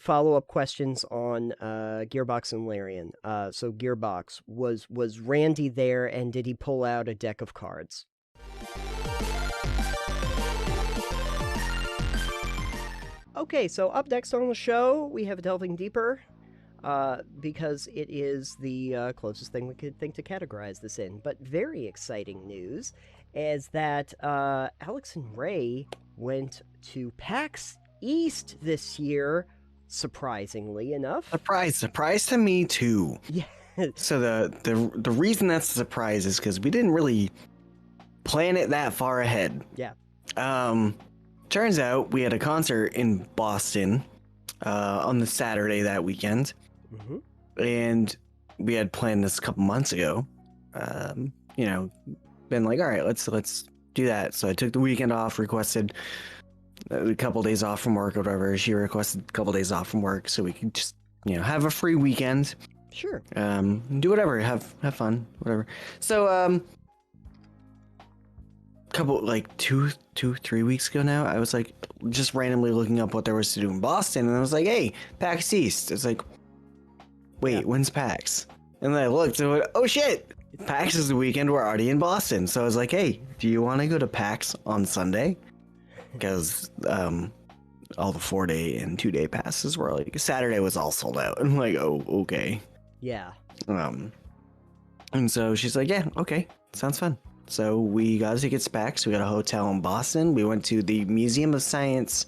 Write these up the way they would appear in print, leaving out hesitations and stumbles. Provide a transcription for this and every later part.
follow-up questions on Gearbox and Larian. So Gearbox, was Randy there, and did he pull out a deck of cards? Okay, so up next on the show, we have Delving Deeper, because it is the closest thing we could think to categorize this in. But very exciting news is that Alex and Ray went to PAX East this year, surprisingly enough. Surprise to me too. Yeah. So the reason that's a surprise is because we didn't really plan it that far ahead. Yeah. Turns out we had a concert in Boston on the Saturday that weekend, and we had planned this a couple months ago. Been like, all right, let's do that. So I took the weekend off, requested a couple days off from work or whatever. She requested a couple days off from work so we could just have a free weekend. Sure. Do whatever, have fun, whatever. So couple like 3 weeks ago now, I was like just randomly looking up what there was to do in Boston, and I was like, hey, PAX East. It's like, wait, when's PAX? And then I looked and went, oh shit, PAX is the weekend we're already in Boston. So I was like, hey, do you want to go to PAX on Sunday? Because all the 4-day and 2-day passes were like, Saturday was all sold out. I'm like, oh, okay. Yeah. And so she's like, yeah, okay, sounds fun. So we got tickets back. So we got a hotel in Boston. We went to the Museum of Science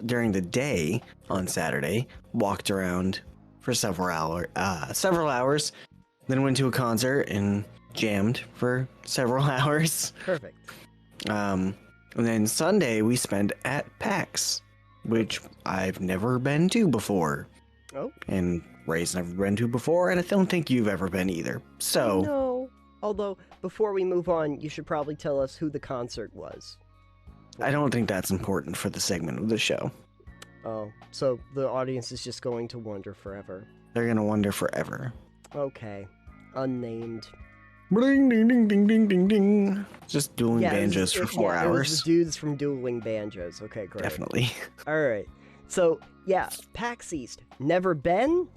during the day on Saturday. Walked around for several hours. Then went to a concert and jammed for several hours. Perfect. And then Sunday we spent at PAX, which I've never been to before. Oh. And Ray's never been to before, and I don't think you've ever been either. So. No. Although, before we move on, you should probably tell us who the concert was. I don't think that's important for the segment of the show. Oh, so the audience is just going to wonder forever. They're going to wonder forever. Okay. Unnamed. Bling, ding, ding, ding, ding, ding, ding. Just dueling banjos for 4 hours. It was the dudes from Dueling Banjos. Okay, great. Definitely. All right. So, yeah, PAX East. Never been?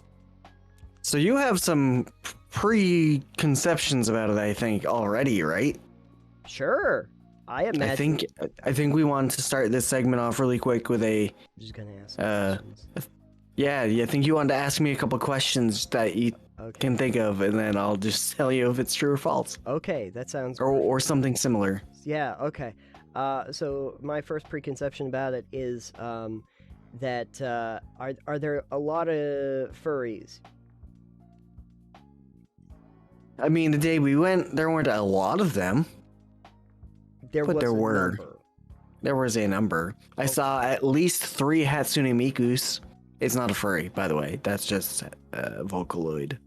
So you have some preconceptions about it, I think, already, right? Sure. I imagine. I think we want to start this segment off really quick with a. I'm just gonna ask questions. Yeah, I think you wanted to ask me a couple questions that you can think of, and then I'll just tell you if it's true or false. Okay, that sounds. Or something similar. Yeah. Okay. So my first preconception about it is that are there a lot of furries? I mean, the day we went, there weren't a lot of them. There were. There was a number. I saw at least 3 Hatsune Mikus. It's not a furry, by the way. That's just a Vocaloid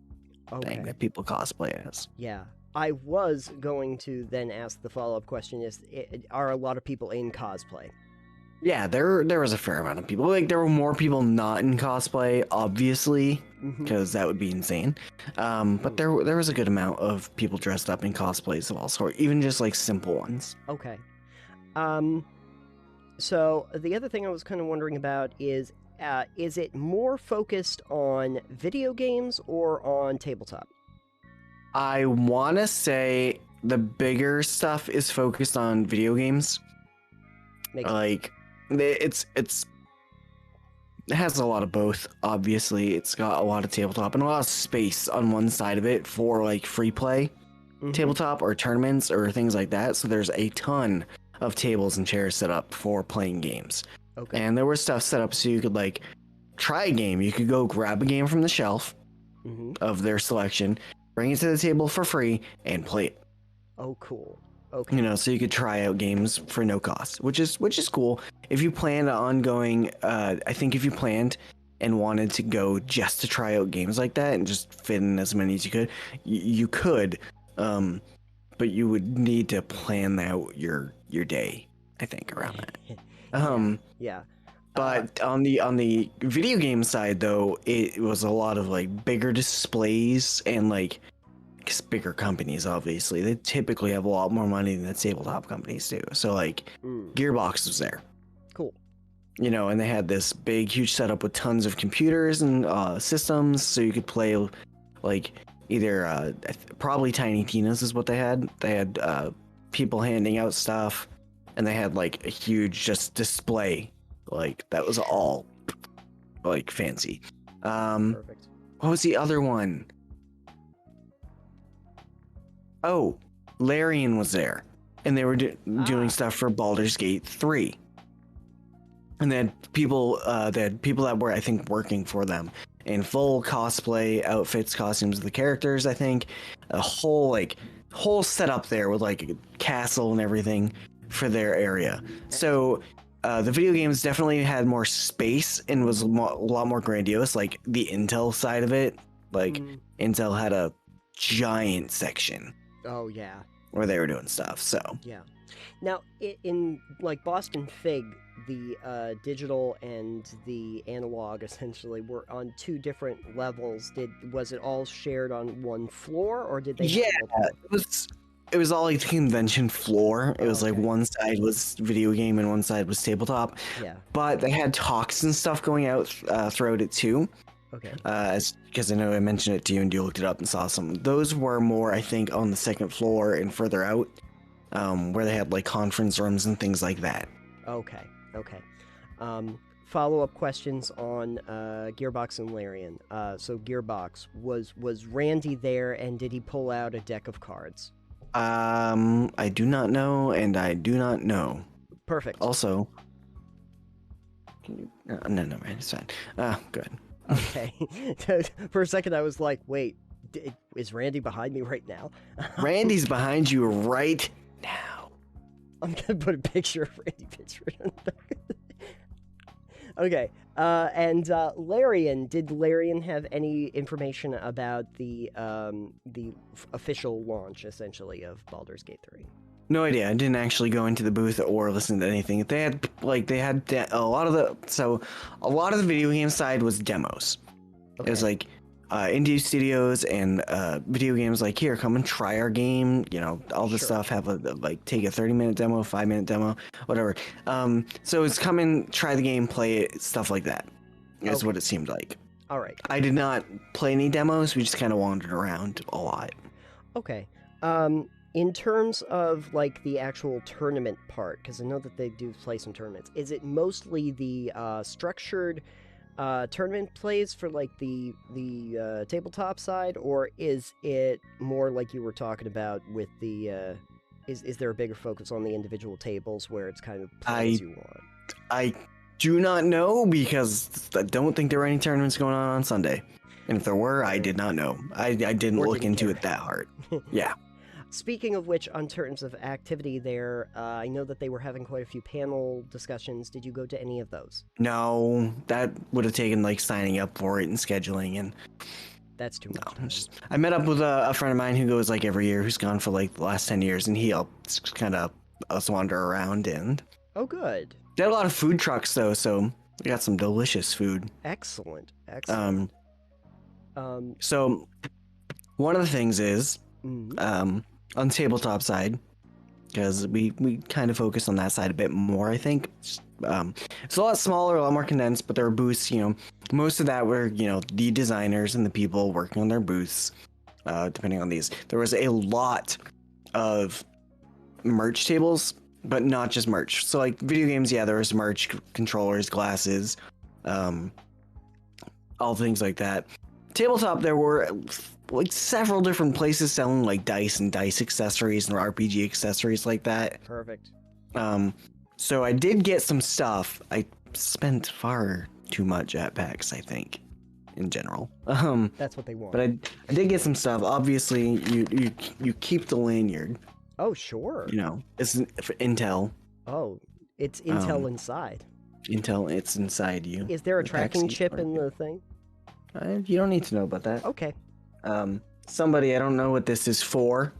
thing that people cosplay as. Yeah. I was going to then ask the follow-up question are a lot of people in cosplay? Yeah, there was a fair amount of people. Like, there were more people not in cosplay, obviously, because that would be insane. But there was a good amount of people dressed up in cosplays of all sorts, even just like simple ones. Okay. So the other thing I was kind of wondering about is it more focused on video games or on tabletop? I want to say the bigger stuff is focused on video games. Like, it has a lot of both. Obviously, it's got a lot of tabletop and a lot of space on one side of it for like free play tabletop or tournaments or things like that. So there's a ton of tables and chairs set up for playing games. Okay. And there was stuff set up so you could like try a game. You could go grab a game from the shelf of their selection, bring it to the table for free, and play it. Oh, cool. Okay. So you could try out games for no cost, which is cool. If you planned on going, I think if you planned and wanted to go just to try out games like that and just fit in as many as you could, you could, but you would need to plan out your day, I think, around that. Yeah. But on the video game side, though, it was a lot of like bigger displays and like. Because bigger companies, obviously, they typically have a lot more money than the tabletop companies do. So, like, Gearbox was there. Cool. And they had this big, huge setup with tons of computers and systems, so you could play like either probably Tiny Tina's is what they had. They had people handing out stuff, and they had like a huge just display, like that was all like fancy. Perfect. What was the other one? Oh, Larian was there, and they were doing stuff for Baldur's Gate 3. And they had people that were, I think, working for them in full cosplay outfits, costumes of the characters. I think a whole setup there with like a castle and everything for their area. So the video games definitely had more space and was a lot more grandiose. Like the Intel side of it, like Intel had a giant section. Oh yeah. Where they were doing stuff. So yeah. Now in like Boston Fig, the digital and the analog essentially were on two different levels. Was it all shared on one floor, or did they? Yeah, it was all like the convention floor. It was like one side was video game and one side was tabletop. Yeah. But they had talks and stuff going out throughout it too. Okay. Because I know I mentioned it to you and you looked it up and saw some. Those were more, I think, on the second floor and further out, where they had like conference rooms and things like that. Okay. Follow-up questions on Gearbox and Larian. So Gearbox, was Randy there, and did he pull out a deck of cards? I do not know, and I do not know. Perfect. Also, no, it's fine. Good. Okay. For a second, I was like, wait, is Randy behind me right now? Randy's behind you right now. I'm going to put a picture of Randy Pitchford on the back. Okay. And Larian, did Larian have any information about the official launch, essentially, of Baldur's Gate 3? No idea. I didn't actually go into the booth or listen to anything. They had a lot of the video game side was demos. Okay. It was like indie studios and video games like, here, come and try our game. All this stuff. Have take a 30-minute demo, 5-minute demo, whatever. So it's come and try the game, play it, stuff like that. Is what it seemed like. All right. I did not play any demos. We just kind of wandered around a lot. Okay. In terms of like the actual tournament part, because I know that they do play some tournaments, is it mostly the structured tournament plays for like the tabletop side, or is it more like you were talking about with the is there a bigger focus on the individual tables where it's kind of play as you want? I do not know, because I don't think there were any tournaments going on Sunday, and if there were, I did not know. I didn't look into it that hard. Yeah. Speaking of which, on terms of activity there, I know that they were having quite a few panel discussions. Did you go to any of those? No, that would have taken like signing up for it and scheduling, and that's too much. I met up with a friend of mine who goes like every year, who's gone for like the last 10 years, and he helps kind of us wander around. And oh, good. They had a lot of food trucks though, so we got some delicious food. Excellent. So one of the things is on the tabletop side, because we kind of focus on that side a bit more, I think. It's a lot smaller, a lot more condensed, but there were booths, most of that were, the designers and the people working on their booths, depending on these. There was a lot of merch tables, but not just merch. So like video games, there was merch, controllers, glasses, all things like that. Tabletop, there were like several different places selling like dice and dice accessories and RPG accessories like that. Perfect. So I did get some stuff. I spent far too much at PAX, I think, in general. That's what they want. But I did get some stuff. Obviously, you keep the lanyard. Oh, sure. It's for Intel. Oh, it's Intel inside. Intel, it's inside you. Is there a tracking chip in the thing? You don't need to know about that. Okay. Somebody, I don't know what this is for.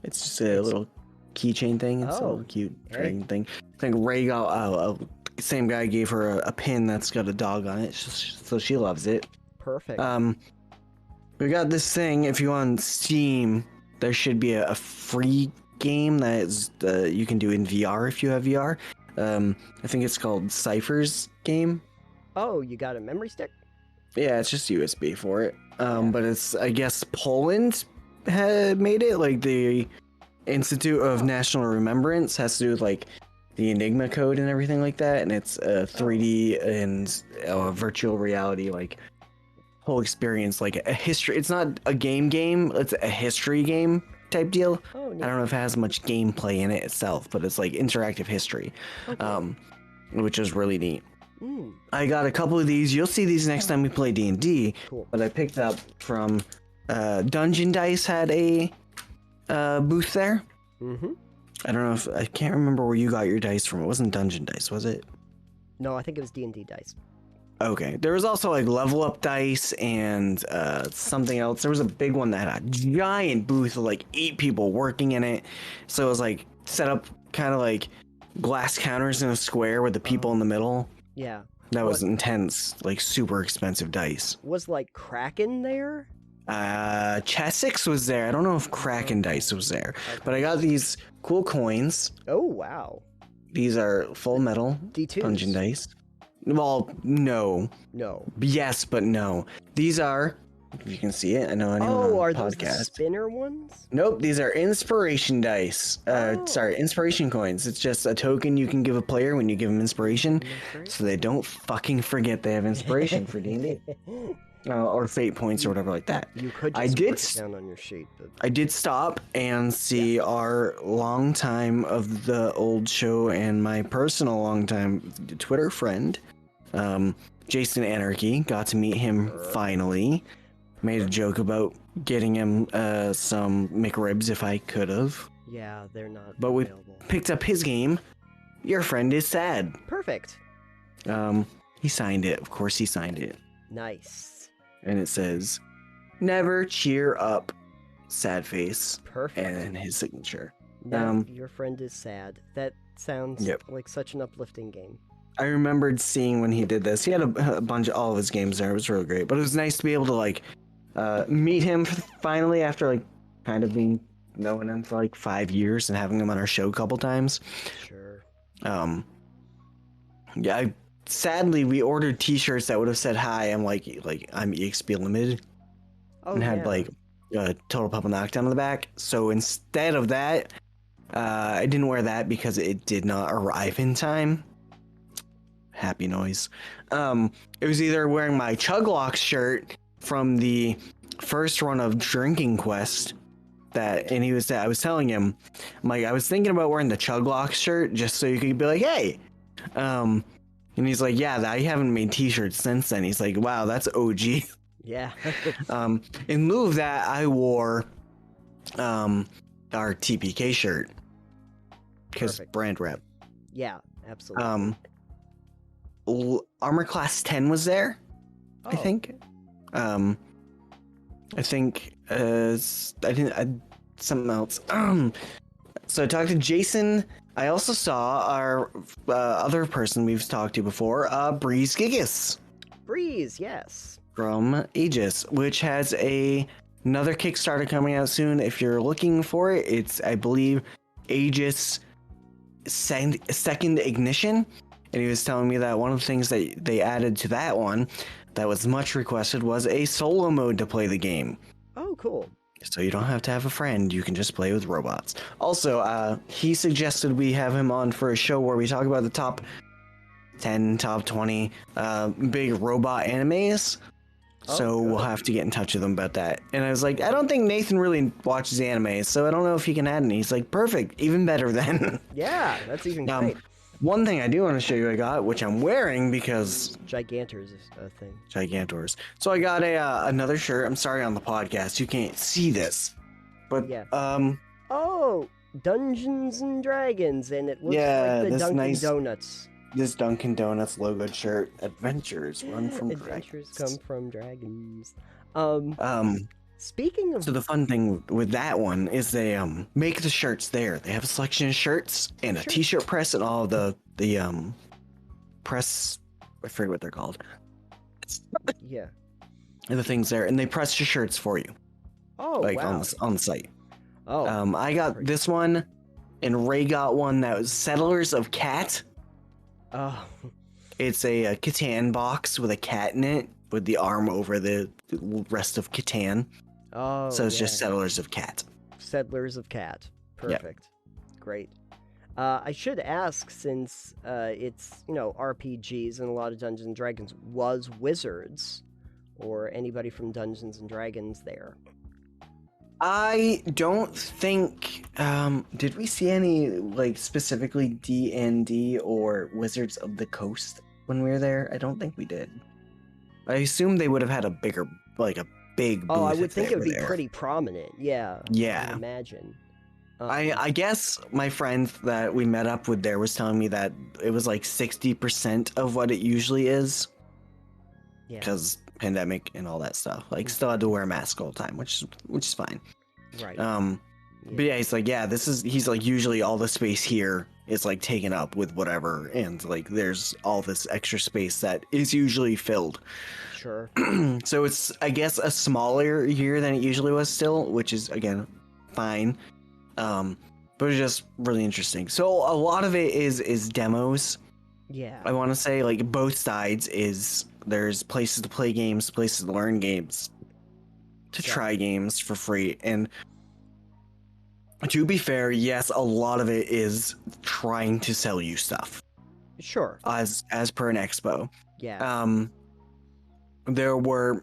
It's just a little keychain thing. It's a little cute dragon thing. I think Ray got, same guy gave her a pin that's got a dog on it, so she loves it. Perfect. We got this thing. If you on Steam, there should be a free game that is you can do in VR if you have VR. I think it's called Cypher's game. Oh, you got a memory stick? Yeah, it's just USB for it. Yeah. But it's, I guess, Poland had made it. Like the Institute of National Remembrance has to do with like the Enigma code and everything like that, and it's 3D and virtual reality, like whole experience, like a history. It's not a game. It's a history game type deal. Oh, neat. I don't know if it has much gameplay in it itself, but it's like interactive history, Okay. which is really neat. Mm, I got a couple of these. You'll see these next time we play D&D. cool. But I picked up from Dungeon Dice had a booth there. Mm-hmm. I don't know if I can't remember where you got your dice from. It wasn't Dungeon Dice, was it? No, I think it was D&D dice. Okay. There was also like level up dice and something else. There was a big one that had a giant booth with like 8 people working in it. So it was like set up kind of like glass counters in a square with the people in the middle. Yeah. That was intense, like super expensive dice. Was like Kraken there? Chessex was there. I don't know if Kraken Dice was there, but I got these cool coins. Oh, wow. These are full metal D2s. Dungeon Dice. Well, no. No. Yes, but no. These are, if you can see it, I know anyone Oh, on are the those the podcast. spinner ones? Nope, these are inspiration dice. Sorry, inspiration coins. It's just a token you can give a player when you give them inspiration, so they don't fucking forget they have inspiration for D&D. Or fate points or whatever like that. You could I just did mark it down on your sheet. But... I did stop and see our long time of the old show and my personal long time Twitter friend, Jason Anarchy. Got to meet him finally. Made a joke about getting him some McRibs if I could have. Yeah, they're not But we available. picked up his game. Your friend is sad. Perfect. He signed it. Of course he signed it. Nice. And it says, "Never cheer up, sad face." Perfect. And then his signature. Now, your friend is sad. That sounds Yep. like such an uplifting game. I remembered seeing when he did this. He had a bunch of all of his games there. It was really great. But it was nice to be able to like meet him finally after like kind of being knowing him for like 5 years and having him on our show a couple times. Sure. Yeah, sadly we ordered t-shirts that would have said hi. I'm like I'm EXP Limited Oh, and had yeah. like Total Puppet Knockdown on the back. So instead of that, I didn't wear that because it did not arrive in time. Happy noise. It was either wearing my Chuglock shirt from the first run of Drinking Quest and I was telling him, I'm like, I was thinking about wearing the Chuglock shirt just so you could be like, hey. And he's like, yeah, I haven't made t-shirts since then. He's like, wow, that's OG. Yeah. In lieu of that, I wore our TPK shirt because Perfect. brand rep. Yeah, absolutely. Armor Class 10 was there, Oh, I think. I think something else. So I talked to Jason. I also saw our other person we've talked to before, Breeze Gigas Breeze, yes. from Aegis, which has another Kickstarter coming out soon. If you're looking for it, it's, I believe, Aegis Second Ignition. And he was telling me that one of the things that they added to that one that was much requested was a solo mode to play the game. Oh, cool. So you don't have to have a friend, you can just play with robots. Also, he suggested we have him on for a show where we talk about the top 10, top 20 big robot animes. So we'll have to get in touch with him about that. And I was like, I don't think Nathan really watches anime, so I don't know if he can add any. He's like, perfect, even better then. Yeah, that's even great. One thing I do want to show you I got, which I'm wearing because Gigantors is a thing. Gigantors. So I got another shirt. I'm sorry on the podcast you can't see this, but Yeah. Oh, Dungeons and Dragons, and it looks like the this Dunkin' nice Donuts. this Dunkin' Donuts logoed shirt. Adventures run from Adventures dragons. come from dragons. Speaking of, So the fun thing with that one is they make the shirts there. They have a selection of shirts and a Sure. t-shirt press and all of the press. I forget what they're called. yeah. And the things there, and they press your shirts for you, Oh, like wow. on the site. Oh, I got this one, and Ray got one that was Settlers of Cat. Oh, It's a Catan box with a cat in it, with the arm over the rest of Catan. oh So it's yeah. just Settlers of Cat. Settlers of Cat. Yep. Perfect. Great. I should ask, since it's, RPGs and a lot of Dungeons and Dragons, was Wizards or anybody from Dungeons and Dragons there? I don't think. Did we see any like specifically D&D or Wizards of the Coast when we were there? I don't think we did. I assume they would have had a big booth. Oh, I would if think they it would were be there. pretty prominent. Yeah. I Yeah. would imagine. I guess my friend that we met up with there was telling me that it was like 60% of what it usually is Yeah. because pandemic and all that stuff. Like, still had to wear a mask all the time, which is fine. Right. But yeah, he's like, yeah, he's like, usually all the space here is like taken up with whatever, and like there's all this extra space that is usually filled. Sure. So it's, I guess, a smaller here than it usually was still, which is again fine. But it's just really interesting. So a lot of it is demos. Yeah. I want to say like both sides is there's places to play games, places to learn games, to try games for free. And to be fair, yes, a lot of it is trying to sell you stuff. Sure. As per an expo. Yeah. There were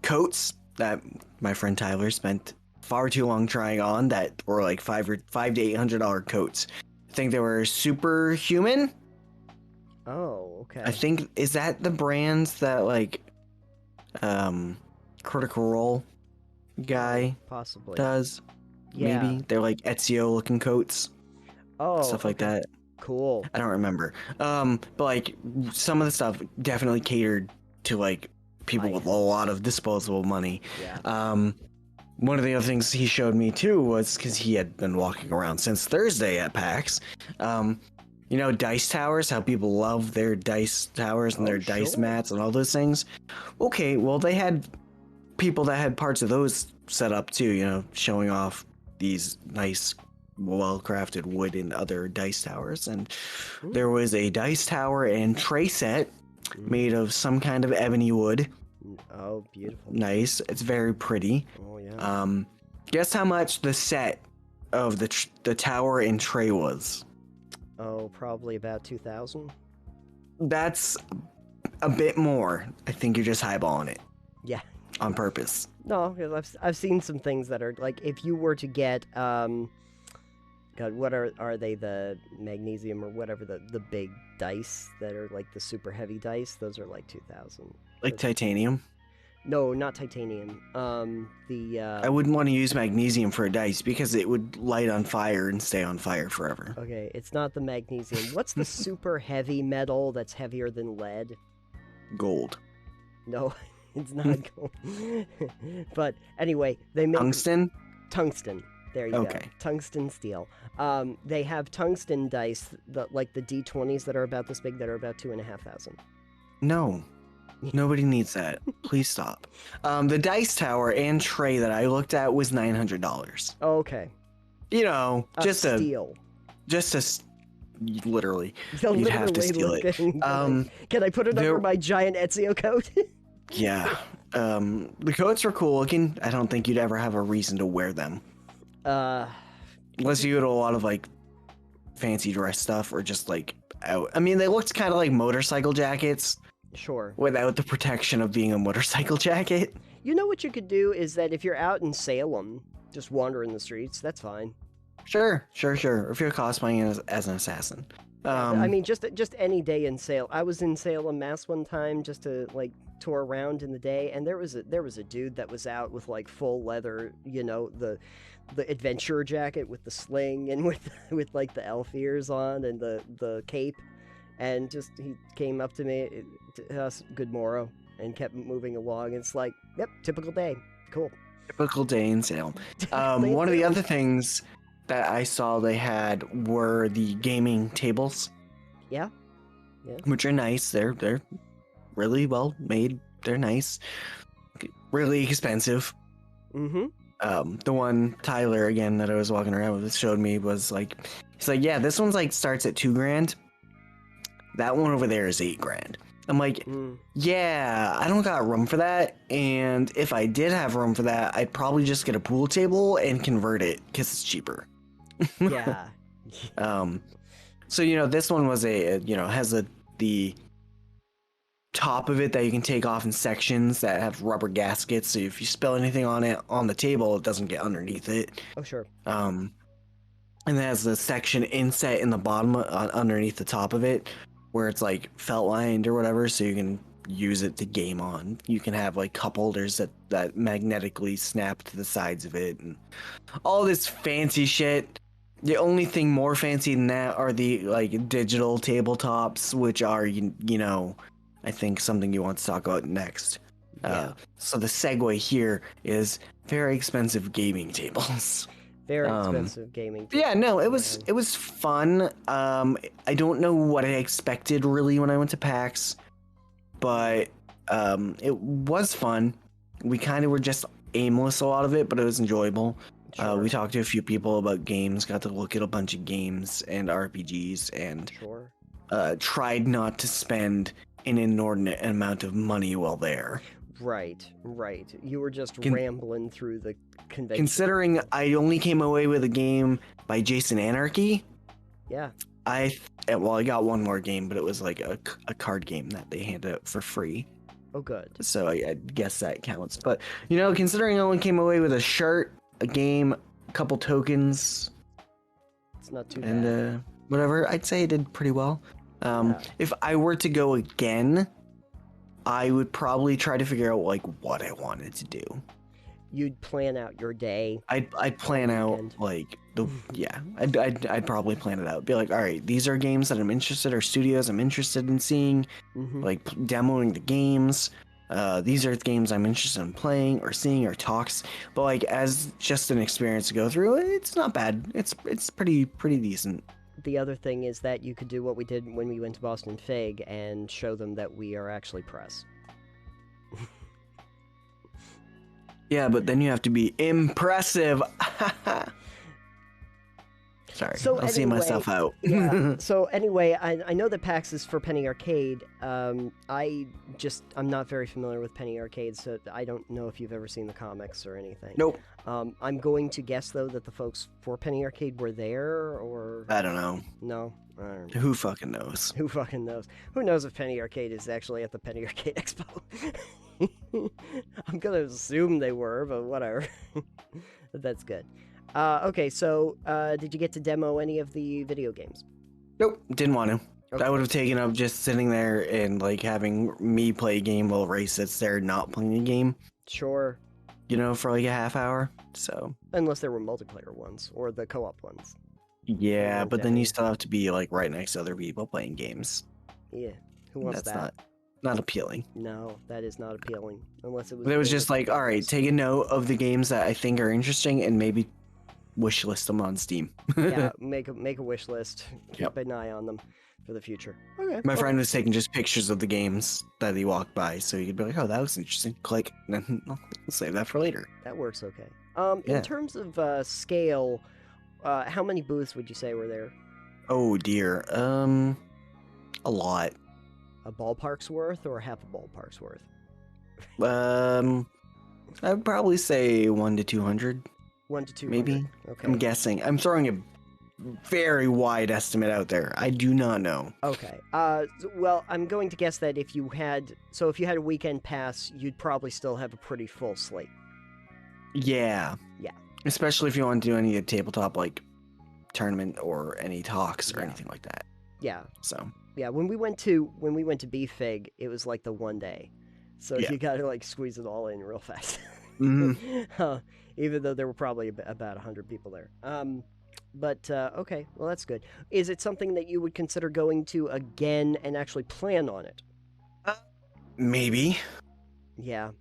coats that my friend Tyler spent far too long trying on that were like $500 to $800 coats. I think they were Superhuman. Oh, okay. I think, is that the brands that like Critical Role guy possibly does? Yeah. Maybe they're like Ezio looking coats. Oh, Stuff like that. Cool. I don't remember. But like some of the stuff definitely catered to like people with a lot of disposable money. Yeah. One of the other things he showed me too was, because he had been walking around since Thursday at PAX. Dice towers, how people love their dice towers and their dice mats and all those things. Okay, well, they had people that had parts of those set up too, showing off these nice, well-crafted wood and other dice towers. And there was a dice tower and tray set made of some kind of ebony wood. Oh, beautiful. Nice. It's very pretty. Oh, yeah. Guess how much the set of the tower and tray was? Oh, probably about 2,000. That's a bit more. I think you're just eyeballing it. Yeah. On purpose. No, because I've seen some things that are like, if you were to get God, what are they, the magnesium or whatever, the big dice that are like the super heavy dice? Those are like 2,000. Like titanium? No, not titanium. I wouldn't want to use magnesium for a dice because it would light on fire and stay on fire forever. Okay, it's not the magnesium. What's the super heavy metal that's heavier than lead? Gold. No, it's not gold. But anyway, they make tungsten. Tungsten. There you go. Tungsten steel. They have tungsten dice, like the D20s that are about this big, that are about 2,500. No. Nobody needs that. Please stop. The dice tower and tray that I looked at was $900. Okay. Just steal. Literally. You'd have to steal it. Can I put it over my giant Ezio coat? Yeah. The coats were cool looking. I don't think you'd ever have a reason to wear them. Unless you had a lot of like fancy dress stuff or just like out. I mean, they looked kind of like motorcycle jackets. Sure. Without the protection of being a motorcycle jacket. You know what you could do is that if you're out in Salem, just wandering the streets, that's fine. Sure. If you're cosplaying as an assassin. I mean, just any day in Salem. I was in Salem, Mass one time just to like tour around in the day, and there was a dude that was out with like full leather, the adventure jacket with the sling and with like the elf ears on and the cape. And just, he came up to me, to us, good morrow, and kept moving along. It's like, yep, typical day. Cool. Typical day in Salem. One of the other things that I saw they had were the gaming tables. Yeah. Which are nice. They're really well made. They're nice. Really expensive. Mm-hmm. The one Tyler, again, that I was walking around with showed me was like, he's like, yeah, this one's like starts at $2,000. That one over there is $8,000. I'm like, Mm, yeah, I don't got room for that. And if I did have room for that, I'd probably just get a pool table and convert it because it's cheaper. yeah. So this one was has the top of it that you can take off in sections that have rubber gaskets. So if you spill anything on it on the table, it doesn't get underneath it. Oh, sure. And it has the section inset in the bottom underneath the top of it, where it's like felt lined or whatever, so you can use it to game on. You can have like cup holders that magnetically snap to the sides of it, and all this fancy shit. The only thing more fancy than that are the like digital tabletops, which are I think something you want to talk about next. Yeah. So the segue here is very expensive gaming tables. Very expensive gaming. Yeah, no, it was Man. it was fun. I don't know what I expected really when I went to PAX, but it was fun. We kind of were just aimless a lot of it, but it was enjoyable. Sure. We talked to a few people about games, got to look at a bunch of games and RPGs, and Sure. tried not to spend an inordinate amount of money while there. Right. You were just Can- rambling through the convention. Considering I only came away with a game by Jason Anarchy, Yeah. I got one more game, but it was like a card game that they handed out for free. Oh, good. So I guess that counts. But considering I only came away with a shirt, a game, a couple tokens, It's not too bad. and whatever, I'd say I did pretty well. Yeah. If I were to go again, I would probably try to figure out like what I wanted to do. You'd plan out your day. I'd plan out weekend. like I'd probably plan it out. Be like, all right, these are games that I'm interested, or studios I'm interested in seeing, Mhm. like demoing the games. These are games I'm interested in playing or seeing or talks. But like as just an experience to go through, it's not bad. It's pretty decent. The other thing is that you could do what we did when we went to Boston Fig and show them that we are actually press. Yeah, but then you have to be impressive. Sorry, So I'll see anyway, myself out. Yeah. So anyway, I know that PAX is for Penny Arcade. I'm not very familiar with Penny Arcade, so I don't know if you've ever seen the comics or anything. Nope. I'm going to guess though that the folks for Penny Arcade were there, or I don't know. no. I don't know. Who fucking knows? Who fucking knows? Who knows if Penny Arcade is actually at the Penny Arcade Expo? I'm gonna assume they were, but whatever. But that's good. Okay, so did you get to demo any of the video games? Nope, didn't want to. Okay. I would have taken up just sitting there and like having me play a game while Ray sits there not playing a game, Sure. for like a half hour. So Unless there were multiplayer ones or the co-op ones. yeah, Oh, but then you dang. still have to be like right next to other people playing games. Yeah. Who wants That's that? not appealing. No, that is not appealing. Unless it was. But it was made just with like, all right, purpose. take a note of the games that I think are interesting and maybe wish list them on Steam. Yeah, make a wish list. Keep Yep. an eye on them for the future. Okay. My well, friend was taking just pictures of the games that he walked by, so you could be like, "Oh, that was interesting." Click, and then I'll save that for later. that works okay. Yeah. In terms of scale, how many booths would you say were there? Oh dear, a lot. A ballpark's worth or half a ballpark's worth? I'd probably say 1 to 200, 1 to 2. maybe. Okay. I'm guessing. I'm throwing a very wide estimate out there. I do not know. Okay. Well, I'm going to guess that if you had a weekend pass, you'd probably still have a pretty full slate. Yeah. Yeah. Especially if you want to do any tabletop like tournament or any talks or Yeah. anything like that. Yeah. So Yeah. When we went to BFig, it was like the one day, so Yeah. you gotta like squeeze it all in real fast. mhm. Even though there were probably about 100 people there. But okay, well that's good. Is it something that you would consider going to again and actually plan on it? Maybe. Yeah.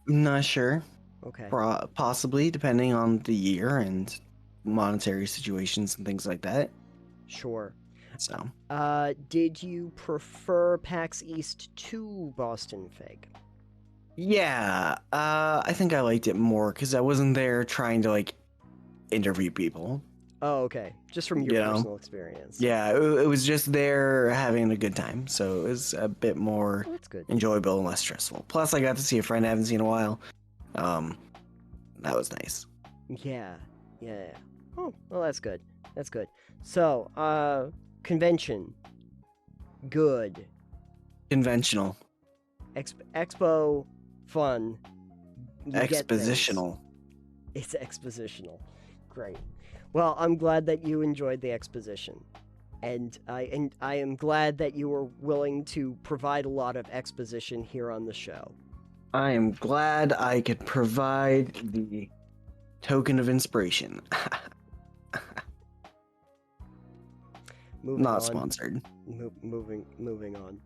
I'm not sure. Okay. Possibly, depending on the year and monetary situations and things like that. Sure. So Did you prefer PAX East to Boston Fig? yeah, I think I liked it more because I wasn't there trying to like interview people. Oh, okay. Just from your You know? personal experience. Yeah, it was just there having a good time, so it was a bit more Oh, that's good. enjoyable and less stressful. Plus, I got to see a friend I haven't seen in a while. That was nice. Yeah. Yeah. Oh, well, that's good. That's good. So, convention. Good. Conventional. Expo. Fun. You get things. Expositional. It's expositional. Great. Well, I'm glad that you enjoyed the exposition. And I am glad that you were willing to provide a lot of exposition here on the show. I am glad I could provide the token of inspiration. Moving Not on. sponsored. Moving on.